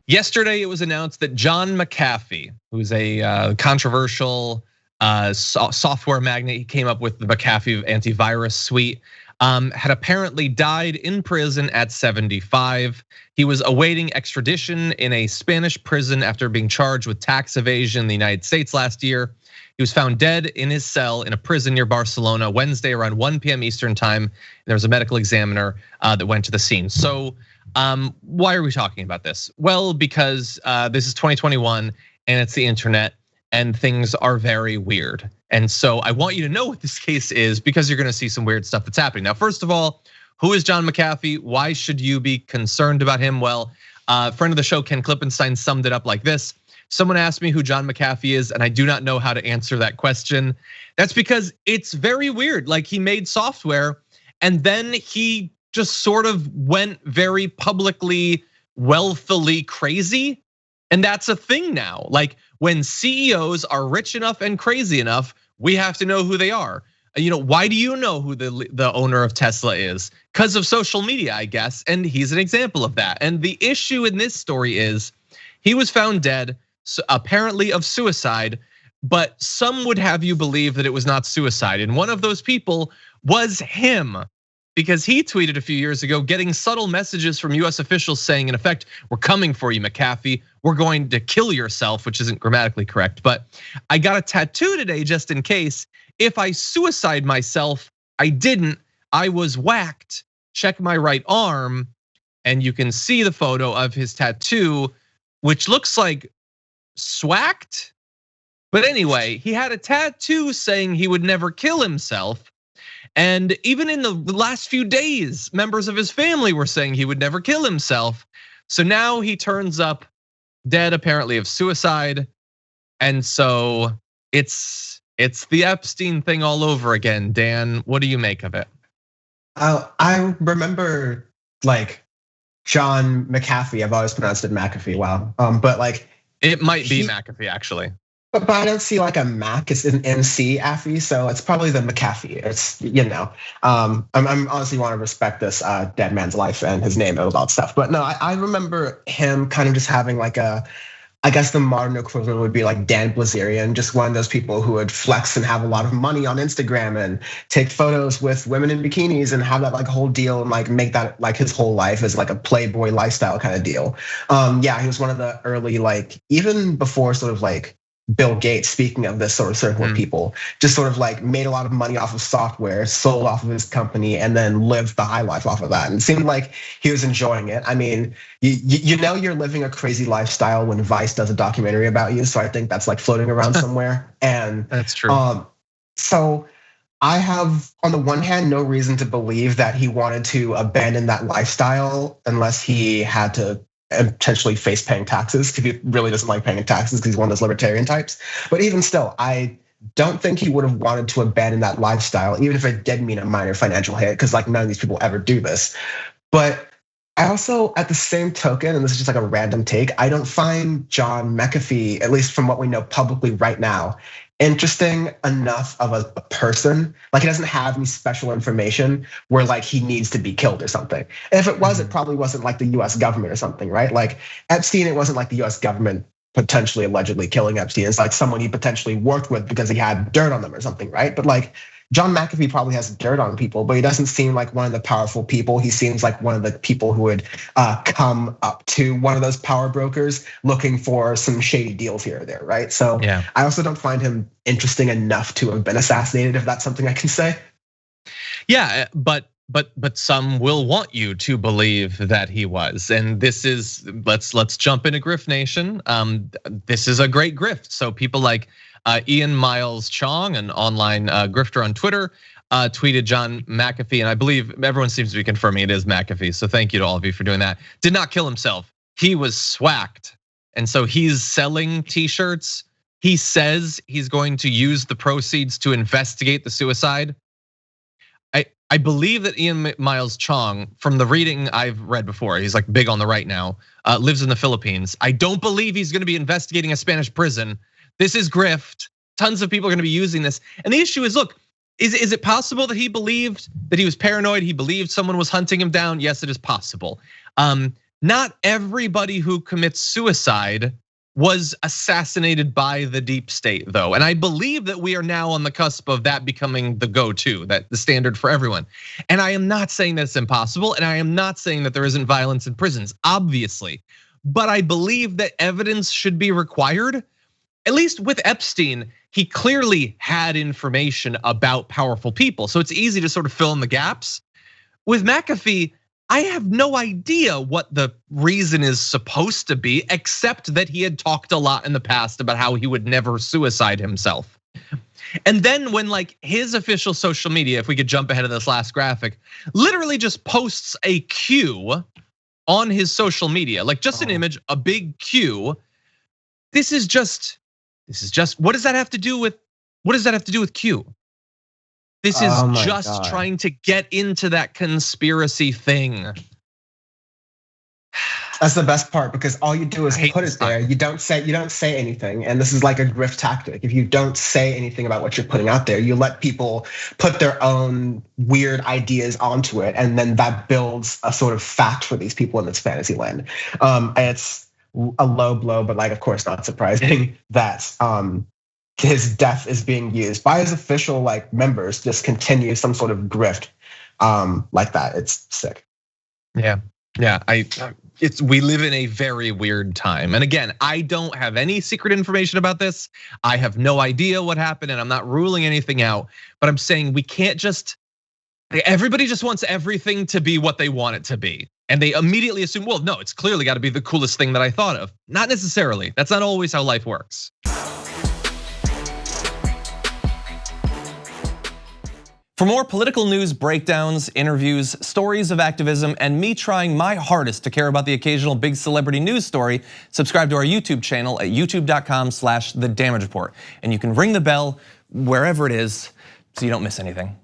Yesterday, it was announced that John McAfee, who's a controversial software magnate, he came up with the McAfee antivirus suite, had apparently died in prison at 75. He was awaiting extradition in a Spanish prison after being charged with tax evasion in the United States last year. He was found dead in his cell in a prison near Barcelona Wednesday around 1 p.m. Eastern time. There was a medical examiner that went to the scene. So why are we talking about this? Well, because this is 2021 and it's the internet and things are very weird. And so I want you to know what this case is because you're gonna see some weird stuff that's happening. Now, first of all, who is John McAfee? Why should you be concerned about him? Well, friend of the show, Ken Klippenstein, summed it up like this. Someone asked me who John McAfee is, and I do not know how to answer that question. That's because it's very weird. Like, he made software and then he just sort of went very publicly, wealthily crazy. And that's a thing now. Like, when CEOs are rich enough and crazy enough, we have to know who they are. Why do you know who the owner of Tesla is? Because of social media, I guess. And he's an example of that. And the issue in this story is he was found dead, apparently of suicide, but some would have you believe that it was not suicide. And one of those people was him, because he tweeted a few years ago getting subtle messages from US officials saying, in effect, we're coming for you, McAfee. We're going to kill yourself, which isn't grammatically correct. But I got a tattoo today just in case. If I suicide myself, I didn't, I was whacked. Check my right arm, and you can see the photo of his tattoo, which looks like swacked. But anyway, he had a tattoo saying he would never kill himself. And even in the last few days, members of his family were saying he would never kill himself. So now he turns up dead, apparently of suicide. And so it's the Epstein thing all over again. Dan, what do you make of it? I remember like John McAfee. I've always pronounced it McAfee. Wow. But like it might be McAfee actually. But I don't see like a Mac, it's an MC Affy, so it's probably the McAfee. It's, I'm honestly want to respect this dead man's life and his name and all that stuff. But no, I remember him kind of just having like I guess the modern equivalent would be like Dan Blazerian, just one of those people who would flex and have a lot of money on Instagram and take photos with women in bikinis and have that like whole deal and like make that like his whole life as like a playboy lifestyle kind of deal. Yeah, he was one of the early, like even before sort of like Bill Gates, speaking of this sort of circle of people, just sort of like made a lot of money off of software, sold off of his company, and then lived the high life off of that. And it seemed like he was enjoying it. I mean, you're living a crazy lifestyle when Vice does a documentary about you. So I think that's like floating around somewhere. And that's true. So I have, on the one hand, no reason to believe that he wanted to abandon that lifestyle unless he had to and potentially face paying taxes, because he really doesn't like paying taxes because he's one of those libertarian types. But even still, I don't think he would have wanted to abandon that lifestyle, even if it did mean a minor financial hit, because like none of these people ever do this. But I also, at the same token, and this is just like a random take, I don't find John McAfee, at least from what we know publicly right now, interesting enough of a person. Like he doesn't have any special information where like he needs to be killed or something. And if it was, it probably wasn't like the US government or something, right? Like Epstein, it wasn't like the US government potentially allegedly killing Epstein. It's like someone he potentially worked with because he had dirt on them or something, right? But like John McAfee probably has dirt on people, but he doesn't seem like one of the powerful people. He seems like one of the people who would come up to one of those power brokers looking for some shady deals here or there, right? So yeah. I also don't find him interesting enough to have been assassinated, if that's something I can say. Yeah, but some will want you to believe that he was, and this is let's jump into Grift Nation. This is a great grift. So people like Ian Miles Chong, an online grifter on Twitter, tweeted John McAfee, and I believe everyone seems to be confirming it is McAfee. So thank you to all of you for doing that. Did not kill himself. He was swacked, and so he's selling T-shirts. He says he's going to use the proceeds to investigate the suicide. I believe that Ian Miles Chong, from the reading I've read before, he's like big on the right now, lives in the Philippines. I don't believe he's gonna be investigating a Spanish prison. This is grift. Tons of people are gonna be using this. And the issue is, look, is it possible that he believed that he was paranoid? He believed someone was hunting him down? Yes, it is possible. not everybody who commits suicide was assassinated by the deep state, though. And I believe that we are now on the cusp of that becoming the go-to, that the standard for everyone. And I am not saying that it's impossible, and I am not saying that there isn't violence in prisons, obviously. But I believe that evidence should be required. At least with Epstein, he clearly had information about powerful people, so it's easy to sort of fill in the gaps. With McAfee, I have no idea what the reason is supposed to be, except that he had talked a lot in the past about how he would never suicide himself. And then when like his official social media, if we could jump ahead of this last graphic, literally just posts a Q on his social media, like just an image, a big Q. This is just, what does that have to do with, Q? This is just trying to get into that conspiracy thing. That's the best part, because all you do is put it there. You don't say anything, and this is like a grift tactic. If you don't say anything about what you're putting out there, you let people put their own weird ideas onto it, and then that builds a sort of fact for these people in this fantasy land. It's a low blow, but like, of course, not surprising that his death is being used by his official like members, just continue some sort of grift like that. It's sick. Yeah, we live in a very weird time. And again, I don't have any secret information about this. I have no idea what happened, and I'm not ruling anything out. But I'm saying we can't just, everybody just wants everything to be what they want it to be. And they immediately assume, well, no, it's clearly got to be the coolest thing that I thought of. Not necessarily. That's not always how life works. For more political news breakdowns, interviews, stories of activism, and me trying my hardest to care about the occasional big celebrity news story, subscribe to our YouTube channel at youtube.com/The Damage Report. And you can ring the bell wherever it is so you don't miss anything.